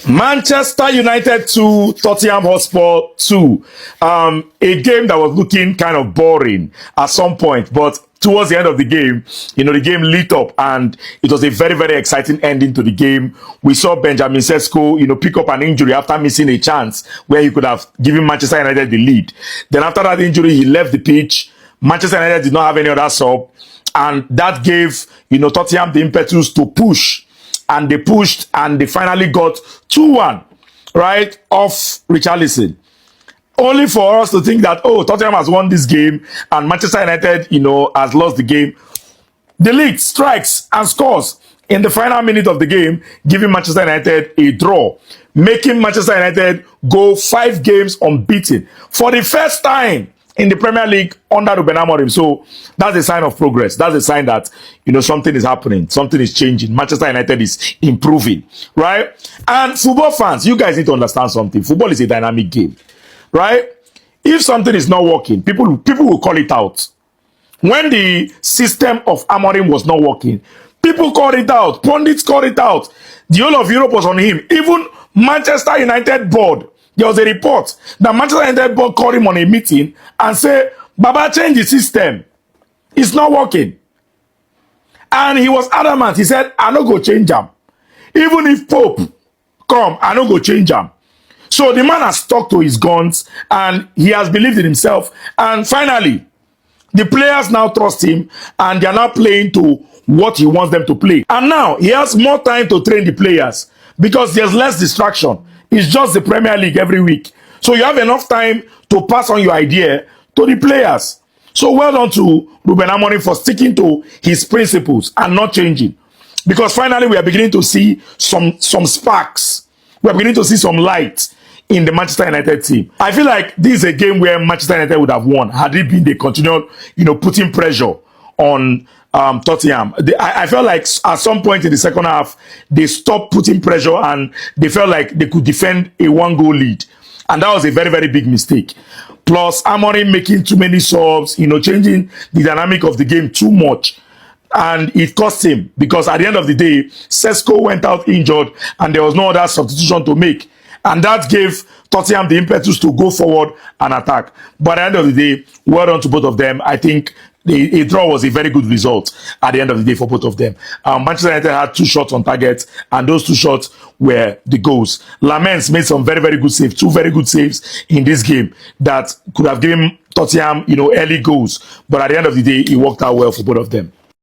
Manchester United 2, Tottenham Hotspur 2. A game that was looking kind of boring at some point, but towards the end of the game, the game lit up and it was a very, very exciting ending to the game. We saw Benjamin Sesko, pick up an injury after missing a chance where he could have given Manchester United the lead. Then after that injury, he left the pitch. Manchester United did not have any other sub, and that gave, Tottenham the impetus to push. And they pushed and they finally got 2-1, right, off Richarlison. Only for us to think that, Tottenham has won this game and Manchester United, has lost the game. The league strikes and scores in the final minute of the game, giving Manchester United a draw, making Manchester United go 5 games unbeaten for the first time in the Premier League under Ruben Amorim. So that's a sign of progress. That's a sign that, something is happening. Something is changing. Manchester United is improving, right? And football fans, you guys need to understand something. Football is a dynamic game, right? If something is not working, people will call it out. When the system of Amorim was not working, people called it out. Pundits called it out. The whole of Europe was on him. Even Manchester United board, there was a report that Manchester United board called him on a meeting and said, Baba, change the system. It's not working. And he was adamant. He said, I no go change them. Even if Pope come, I no go change them. So the man has stuck to his guns and he has believed in himself. And finally, the players now trust him and they are now playing to what he wants them to play. And now he has more time to train the players because there's less distraction. It's just the Premier League every week. So you have enough time to pass on your idea to the players. So well done to Ruben Amorim for sticking to his principles and not changing. Because finally we are beginning to see some sparks. We are beginning to see some light in the Manchester United team. I feel like this is a game where Manchester United would have won had it been they continued, putting pressure on Tottenham. I felt like at some point in the second half, they stopped putting pressure and they felt like they could defend a 1-goal lead. And that was a very, very big mistake. Plus, Amorim making too many subs, changing the dynamic of the game too much. And it cost him because at the end of the day, Sesko went out injured and there was no other substitution to make. And that gave Tottenham the impetus to go forward and attack. But at the end of the day, well done to both of them. I think a draw was a very good result at the end of the day for both of them. Manchester United had 2 shots on target, and those 2 shots were the goals. Lamens made some very, very good saves, 2 very good saves in this game that could have given Tottenham, early goals. But at the end of the day, it worked out well for both of them.